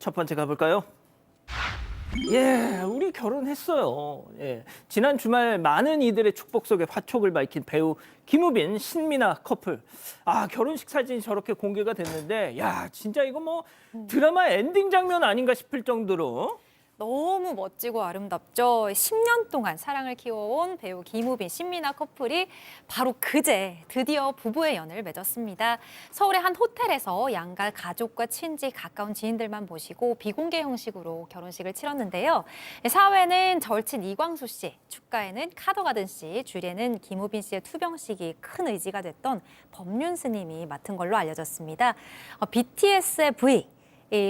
첫 번째 가볼까요? 예, 우리 결혼했어요. 예, 지난 주말 많은 이들의 축복 속에 화촉을 밝힌 배우 김우빈, 신민아 커플. 아, 결혼식 사진이 저렇게 공개가 됐는데, 야, 진짜 이거 뭐 드라마 엔딩 장면 아닌가 싶을 정도로. 너무 멋지고 아름답죠. 10년 동안 사랑을 키워온 배우 김우빈, 신민아 커플이 바로 그제 드디어 부부의 연을 맺었습니다. 서울의 한 호텔에서 양가 가족과 친지, 가까운 지인들만 모시고 비공개 형식으로 결혼식을 치렀는데요. 사회는 절친 이광수 씨, 축가에는 카더가든 씨, 주례는 김우빈 씨의 투병식이 큰 의지가 됐던 법륜 스님이 맡은 걸로 알려졌습니다. BTS의 V,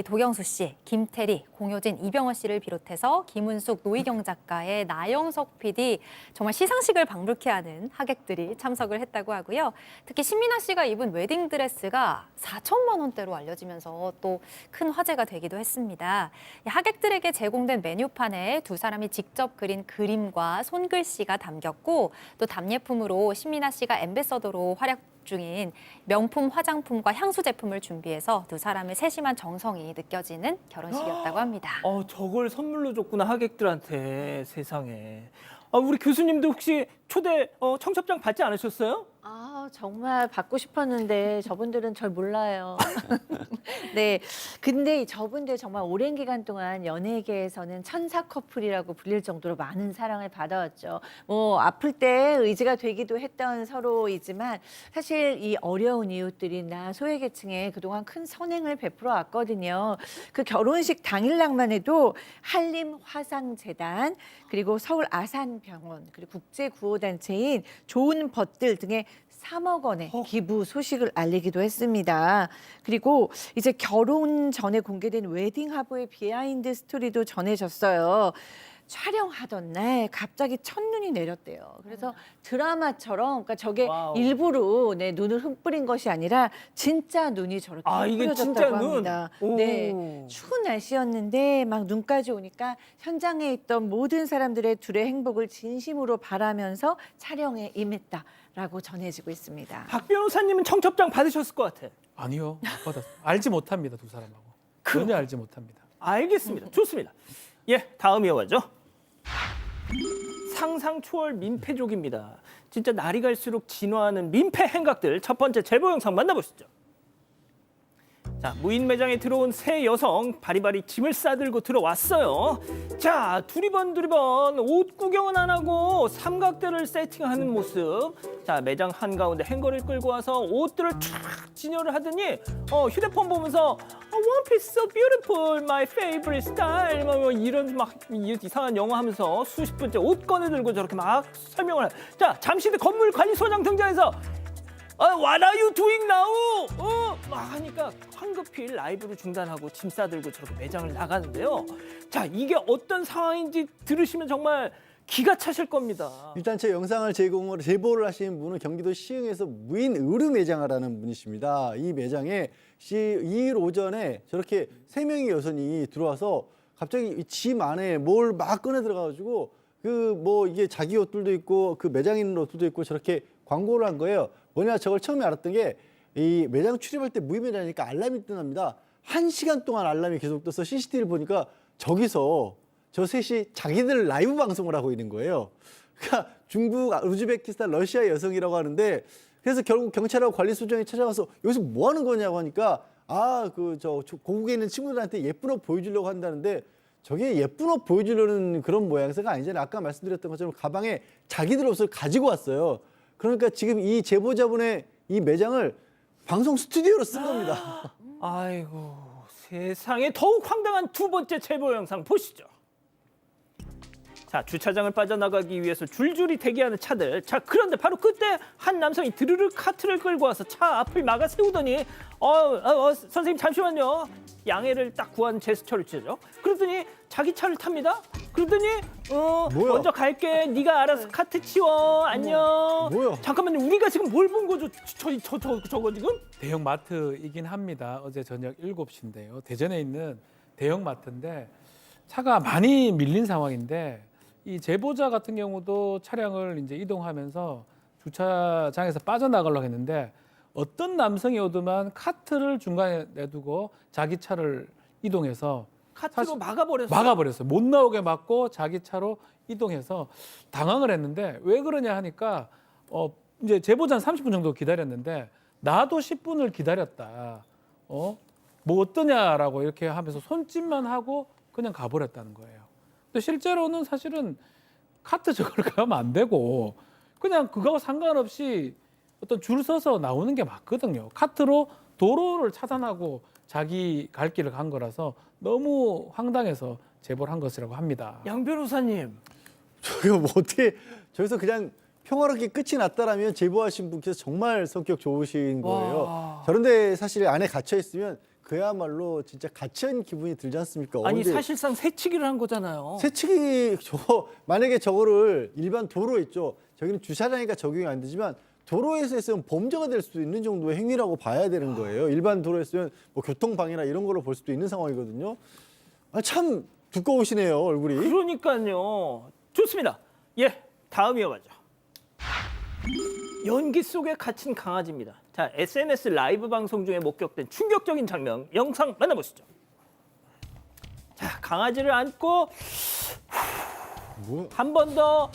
도경수 씨, 김태리, 공효진, 이병헌 씨를 비롯해서 김은숙, 노희경 작가의 나영석 PD, 정말 시상식을 방불케 하는 하객들이 참석을 했다고 하고요. 특히 신민아 씨가 입은 웨딩드레스가 4천만 원대로 알려지면서 또 큰 화제가 되기도 했습니다. 하객들에게 제공된 메뉴판에 두 사람이 직접 그린 그림과 손글씨가 담겼고, 또 답례품으로 신민아 씨가 앰베서더로 활약 중인 명품 화장품과 향수 제품을 준비해서 두 사람의 세심한 정성이 느껴지는 결혼식이었다고 합니다. 저걸 선물로 줬구나, 하객들한테. 세상에. 우리 교수님도 혹시 초대 청첩장 받지 않으셨어요? 정말 받고 싶었는데 저분들은 절 몰라요. 네, 근데 저분들 정말 오랜 기간 동안 연예계에서는 천사 커플이라고 불릴 정도로 많은 사랑을 받아왔죠. 뭐 아플 때 의지가 되기도 했던 서로이지만 사실 이 어려운 이웃들이나 소외계층에 그동안 큰 선행을 베풀어 왔거든요. 그 결혼식 당일날만 해도 한림화상재단, 그리고 서울 아산병원, 그리고 국제구호단체인 좋은 벗들 등의 3억 원의 기부 소식을 알리기도 했습니다. 그리고 이제 결혼 전에 공개된 웨딩화보의 비하인드 스토리도 전해졌어요. 촬영하던 날 갑자기 첫눈이 내렸대요. 그래서 드라마처럼, 그러니까 저게 와우. 일부러 눈을 흩뿌린 것이 아니라 진짜 눈이 저렇게 이게 뿌려졌다고 진짜 눈? 합니다. 오. 네, 추운 날씨였는데 막 눈까지 오니까 현장에 있던 모든 사람들의 둘의 행복을 진심으로 바라면서 촬영에 임했다라고 전해지고 있습니다. 박 변호사님은 청첩장 받으셨을 것 같아. 아니요, 못 받았어요. 알지 못합니다, 두 사람하고. 전혀 알지 못합니다. 알겠습니다. 좋습니다. 예, 다음 이어가죠. 상상 초월 민폐족입니다. 진짜 날이 갈수록 진화하는 민폐 행각들 첫 번째 제보 영상 만나보시죠. 자, 무인 매장에 들어온 세 여성 바리바리 짐을 싸들고 들어왔어요. 자, 두리번 옷 구경은 안 하고 삼각대를 세팅하는 모습. 자, 매장 한가운데 행거를 끌고 와서 옷들을 쫙 진열을 하더니 휴대폰 보면서 One piece so beautiful, my favorite style 뭐 이런 막 이상한 영어 하면서 수십 분째 옷 꺼내 들고 저렇게 막 설명을 자, 잠시 뒤 건물 관리소장 등장해서 What are you doing now? 막 하니까 황급히 라이브를 중단하고 짐 싸들고 저렇게 매장을 나가는데요. 자, 이게 어떤 상황인지 들으시면 정말 기가 차실 겁니다. 일단 제 영상을 제보를 하신 분은 경기도 시흥에서 무인 의류 매장을 하는 분이십니다. 이 매장에 2일 오전에 저렇게 3명의 여성이 들어와서 갑자기 짐 안에 뭘 막 꺼내 들어가가지고 이게 자기 옷들도 있고 그 매장에 있는 옷들도 있고 저렇게 광고를 한 거예요. 뭐냐, 저걸 처음에 알았던 게 이 매장 출입할 때 무인 매장이니까 알람이 뜨납니다. 1시간 동안 알람이 계속 떠서 CCTV를 보니까 저기서 저 셋이 자기들 라이브 방송을 하고 있는 거예요. 그러니까 중국, 우즈베키스탄, 러시아 여성이라고 하는데, 그래서 결국 경찰하고 관리소장이 찾아가서 여기서 뭐 하는 거냐고 하니까 고국에 있는 친구들한테 예쁜 옷 보여주려고 한다는데, 저게 예쁜 옷 보여주려는 그런 모양새가 아니잖아요. 아까 말씀드렸던 것처럼 가방에 자기들 옷을 가지고 왔어요. 그러니까 지금 이 제보자분의 이 매장을 방송 스튜디오로 쓴 겁니다. 아이고, 세상에 더욱 황당한 두 번째 제보 영상 보시죠. 자, 주차장을 빠져나가기 위해서 줄줄이 대기하는 차들. 자, 그런데 바로 그때 한 남성이 드르르 카트를 끌고 와서 차 앞을 막아 세우더니 선생님 잠시만요. 양해를 딱 구한 제스처를 취하죠. 그러더니 자기 차를 탑니다. 그러더니 뭐야? 먼저 갈게. 네가 알아서 카트 치워. 안녕. 뭐야? 잠깐만요. 우리가 지금 뭘 본 거죠? 저거 지금? 대형 마트이긴 합니다. 어제 저녁 7시인데요. 대전에 있는 대형 마트인데 차가 많이 밀린 상황인데 이 제보자 같은 경우도 차량을 이제 이동하면서 주차장에서 빠져나가려고 했는데 어떤 남성이 오더만 카트를 중간에 내두고 자기 차를 이동해서 카트로 사실 막아버렸어요. 막아버렸어요. 못 나오게 막고 자기 차로 이동해서 당황을 했는데 왜 그러냐 하니까 이제 제보자는 30분 정도 기다렸는데 나도 10분을 기다렸다. 뭐 어떠냐라고 이렇게 하면서 손짓만 하고 그냥 가버렸다는 거예요. 근데 실제로는 사실은 카트 저걸 가면 안 되고 그냥 그거와 상관없이 어떤 줄 서서 나오는 게 맞거든요. 카트로 도로를 차단하고 자기 갈 길을 간 거라서 너무 황당해서 제보를 한 것이라고 합니다. 양 변호사님. 저희가 뭐 어떻게 저기서 그냥 평화롭게 끝이 났다라면 제보하신 분께서 정말 성격 좋으신 거예요. 와. 저런데 사실 안에 갇혀 있으면 그야말로 진짜 갇혀있는 기분이 들지 않습니까? 아니 근데 사실상 새치기를 한 거잖아요. 새치기 만약에 저거를 일반 도로 있죠. 저기는 주차장이니까 적용이 안 되지만 도로에서 했으면 범죄가 될 수도 있는 정도의 행위라고 봐야 되는 거예요. 일반 도로에서는 뭐 교통방해나 이런 걸로 볼 수도 있는 상황이거든요. 참 두꺼우시네요, 얼굴이. 그러니까요. 좋습니다. 예, 다음 이어가죠. 연기 속에 갇힌 강아지입니다. 자, SNS 라이브 방송 중에 목격된 충격적인 장면 영상 만나보시죠. 자, 강아지를 안고 뭐? 한 번 더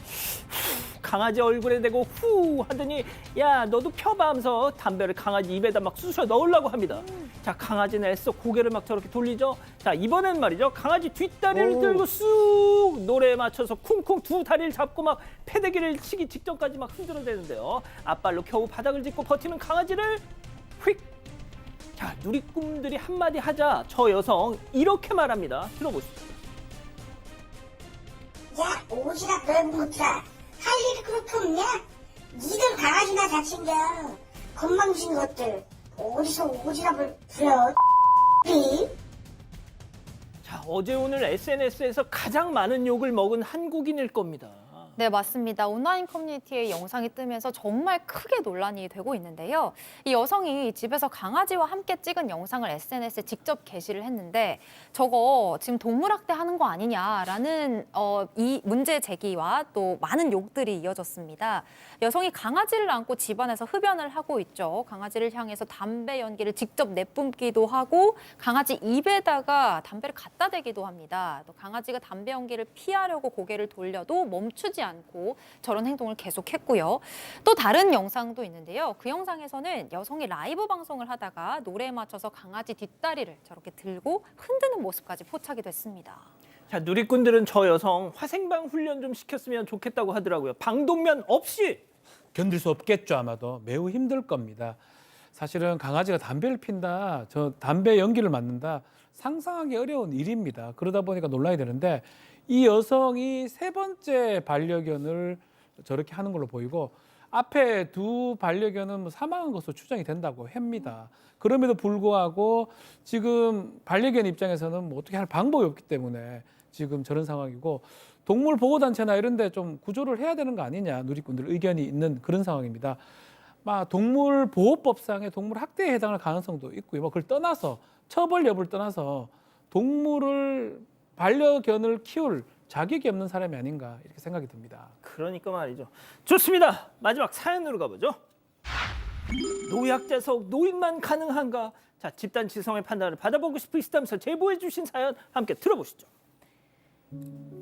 강아지 얼굴에 대고 후 하더니 야 너도 펴봐 하면서 담배를 강아지 입에다 막 쑤셔 넣으려고 합니다. 자, 강아지는 애써 고개를 막 저렇게 돌리죠. 자, 이번엔 말이죠. 강아지 뒷다리를 오. 들고 쑥 노래에 맞춰서 쿵쿵 두 다리를 잡고 막 패대기를 치기 직전까지 막 흔들어대는데요. 앞발로 겨우 바닥을 짚고 버티는 강아지를 휙. 자, 누리꾼들이 한마디 하자 저 여성 이렇게 말합니다. 들어보시죠. 야, 오지랖 넓은 것들아. 할 일이 그렇게 없냐? 니들 강아지나 잘 챙겨. 건방진 것들. 어디서 오지랖을 부려. 자, 어제 오늘 SNS에서 가장 많은 욕을 먹은 한국인일 겁니다. 네, 맞습니다. 온라인 커뮤니티에 영상이 뜨면서 정말 크게 논란이 되고 있는데요. 이 여성이 집에서 강아지와 함께 찍은 영상을 SNS에 직접 게시를 했는데 저거 지금 동물학대 하는 거 아니냐라는 이 문제 제기와 또 많은 욕들이 이어졌습니다. 여성이 강아지를 안고 집안에서 흡연을 하고 있죠. 강아지를 향해서 담배 연기를 직접 내뿜기도 하고 강아지 입에다가 담배를 갖다 대기도 합니다. 또 강아지가 담배 연기를 피하려고 고개를 돌려도 멈추지 않고 저런 행동을 계속했고요. 또 다른 영상도 있는데요. 그 영상에서는 여성이 라이브 방송을 하다가 노래에 맞춰서 강아지 뒷다리를 저렇게 들고 흔드는 모습까지 포착이 됐습니다. 자, 누리꾼들은 저 여성 화생방 훈련 좀 시켰으면 좋겠다고 하더라고요. 방독면 없이. 견딜 수 없겠죠. 아마도 매우 힘들 겁니다. 사실은 강아지가 담배를 핀다, 저 담배 연기를 맡는다 상상하기 어려운 일입니다. 그러다 보니까 논란이 되는데 이 여성이 세 번째 반려견을 저렇게 하는 걸로 보이고 앞에 두 반려견은 뭐 사망한 것으로 추정이 된다고 합니다. 그럼에도 불구하고 지금 반려견 입장에서는 뭐 어떻게 할 방법이 없기 때문에 지금 저런 상황이고 동물 보호단체나 이런 데 좀 구조를 해야 되는 거 아니냐 누리꾼들 의견이 있는 그런 상황입니다. 동물보호법상의 동물 학대에 해당할 가능성도 있고요. 그걸 떠나서 처벌 여부를 떠나서 동물을 반려견을 키울 자격이 없는 사람이 아닌가 이렇게 생각이 듭니다. 그러니까 말이죠. 좋습니다. 마지막 사연으로 가보죠. 노약자석 노인만 가능한가? 자, 집단 지성의 판단을 받아보고 싶으시다면서 제보해 주신 사연 함께 들어보시죠.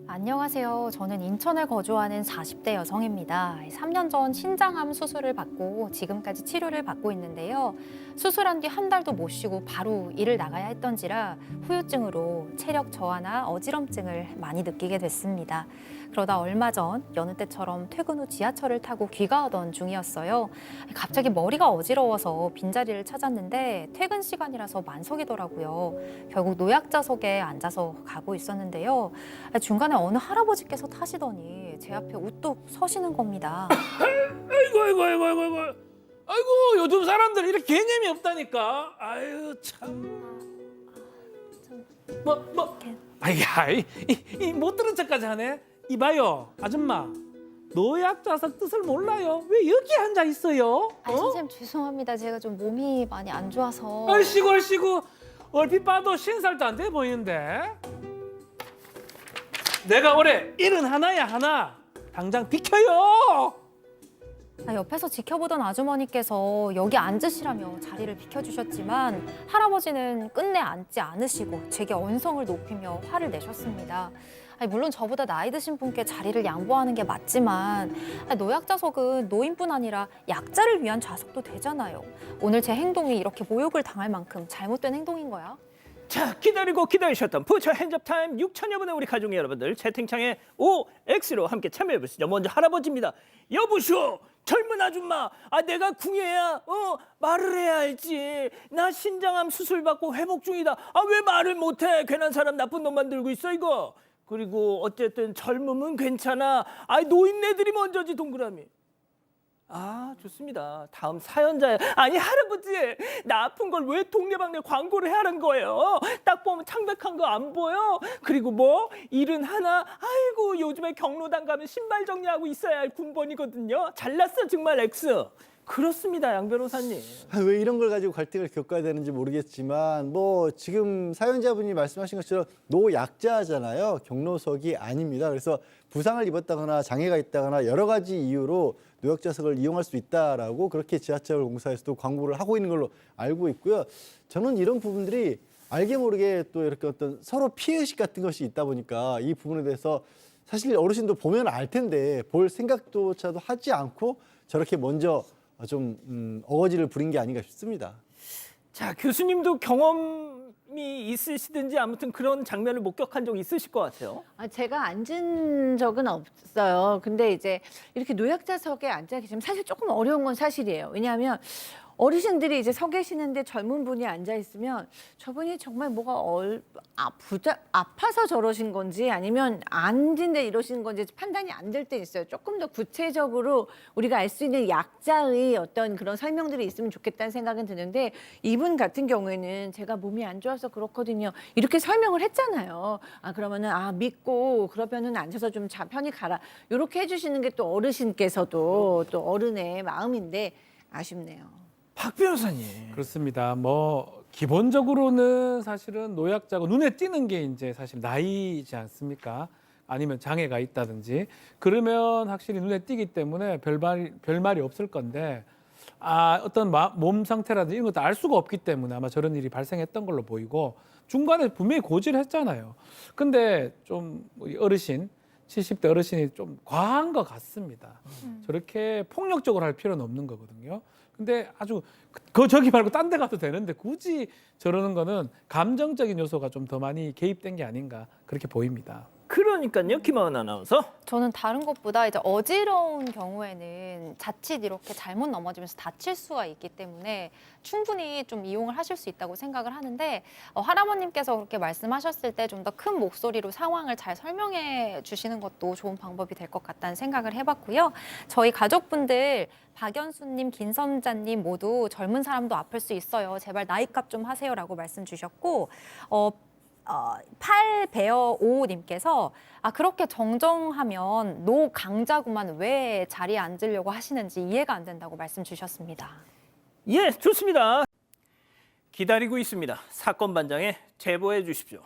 안녕하세요. 저는 인천에 거주하는 40대 여성입니다. 3년 전 신장암 수술을 받고 지금까지 치료를 받고 있는데요. 수술한 뒤 한 달도 못 쉬고 바로 일을 나가야 했던지라 후유증으로 체력 저하나 어지럼증을 많이 느끼게 됐습니다. 그러다 얼마 전 여느 때처럼 퇴근 후 지하철을 타고 귀가하던 중이었어요. 갑자기 머리가 어지러워서 빈자리를 찾았는데 퇴근 시간이라서 만석이더라고요. 결국 노약자석에 앉아서 가고 있었는데요. 중간에 어느 할아버지께서 타시더니 제 앞에 우뚝 서시는 겁니다. 아이고 요즘 사람들 이렇게 개념이 없다니까. 아유 참. 못 들은 척까지 하네. 이봐요 아줌마. 노약자석 뜻을 몰라요? 왜 여기 앉아 있어요? 선생님 죄송합니다. 제가 좀 몸이 많이 안 좋아서. 얼씨구 얼핏 봐도 50살도 안 돼 보이는데. 내가 올해 71야 하나. 당장 비켜요. 옆에서 지켜보던 아주머니께서 여기 앉으시라며 자리를 비켜주셨지만 할아버지는 끝내 앉지 않으시고 제게 언성을 높이며 화를 내셨습니다. 물론 저보다 나이 드신 분께 자리를 양보하는 게 맞지만 노약자석은 노인뿐 아니라 약자를 위한 좌석도 되잖아요. 오늘 제 행동이 이렇게 모욕을 당할 만큼 잘못된 행동인 거야? 자, 기다리고 기다리셨던 부처 핸즈업 타임 6천여 분의 우리 가족 여러분들 채팅창에 OX로 함께 참여해 보시죠. 먼저 할아버지입니다. 여보시오, 젊은 아줌마, 내가 궁예야, 말을 해야 알지. 나 신장암 수술 받고 회복 중이다. 왜 말을 못해? 괜한 사람 나쁜 놈 만들고 있어 이거. 그리고 어쨌든 젊음은 괜찮아. 노인네들이 먼저지 동그라미. 좋습니다. 다음 사연자예요. 아니 할아버지, 나 아픈 걸 왜 동네방네 광고를 하는 거예요? 딱 보면 창백한 거 안 보여? 그리고 뭐 일은 하나? 아이고 요즘에 경로당 가면 신발 정리하고 있어야 할 군번이거든요. 잘났어 정말 X. 그렇습니다, 양 변호사님. 왜 이런 걸 가지고 갈등을 겪어야 되는지 모르겠지만 뭐 지금 사연자분이 말씀하신 것처럼 노약자잖아요. 경로석이 아닙니다. 그래서 부상을 입었다거나 장애가 있다거나 여러 가지 이유로 노약자석을 이용할 수 있다라고 그렇게 지하철 공사에서도 광고를 하고 있는 걸로 알고 있고요. 저는 이런 부분들이 알게 모르게 또 이렇게 어떤 서로 피해의식 같은 것이 있다 보니까 이 부분에 대해서 사실 어르신도 보면 알 텐데 볼 생각조차도 하지 않고 저렇게 먼저 좀 어거지를 부린 게 아닌가 싶습니다. 자, 교수님도 경험이 있으시든지 아무튼 그런 장면을 목격한 적 있으실 것 같아요. 제가 앉은 적은 없어요. 근데 이제 이렇게 노약자석에 앉아 계시면 사실 조금 어려운 건 사실이에요. 왜냐하면 어르신들이 이제 서 계시는데 젊은 분이 앉아 있으면 저분이 정말 뭐가 아파서 저러신 건지 아니면 앉은데 이러신 건지 판단이 안 될 때 있어요. 조금 더 구체적으로 우리가 알 수 있는 약자의 어떤 그런 설명들이 있으면 좋겠다는 생각은 드는데 이분 같은 경우에는 제가 몸이 안 좋아서 그렇거든요. 이렇게 설명을 했잖아요. 그러면은 믿고 그러면은 앉아서 좀 편히 가라. 이렇게 해주시는 게 또 어르신께서도 또 어른의 마음인데 아쉽네요. 박 변호사님. 그렇습니다. 뭐 기본적으로는 사실은 노약자고 눈에 띄는 게 이제 사실 나이지 않습니까? 아니면 장애가 있다든지 그러면 확실히 눈에 띄기 때문에 별말이 없을 건데 어떤 몸 상태라든지 이런 것도 알 수가 없기 때문에 아마 저런 일이 발생했던 걸로 보이고 중간에 분명히 고지를 했잖아요. 근데 좀 어르신 70대 어르신이 좀 과한 것 같습니다. 저렇게 폭력적으로 할 필요는 없는 거거든요. 근데 아주 저기 말고 딴 데 가도 되는데 굳이 저러는 거는 감정적인 요소가 좀 더 많이 개입된 게 아닌가 그렇게 보입니다. 그러니까요, 김하은 아나운서. 저는 다른 것보다 이제 어지러운 경우에는 자칫 이렇게 잘못 넘어지면서 다칠 수가 있기 때문에 충분히 좀 이용을 하실 수 있다고 생각을 하는데 할아버님께서 그렇게 말씀하셨을 때 좀 더 큰 목소리로 상황을 잘 설명해 주시는 것도 좋은 방법이 될 것 같다는 생각을 해봤고요. 저희 가족분들 박연수님, 김선자님 모두 젊은 사람도 아플 수 있어요. 제발 나이값 좀 하세요라고 말씀 주셨고 8베어5님께서 그렇게 정정하면 노강자구만 왜 자리에 앉으려고 하시는지 이해가 안 된다고 말씀 주셨습니다. 예, 좋습니다. 기다리고 있습니다. 사건 반장에 제보해 주십시오.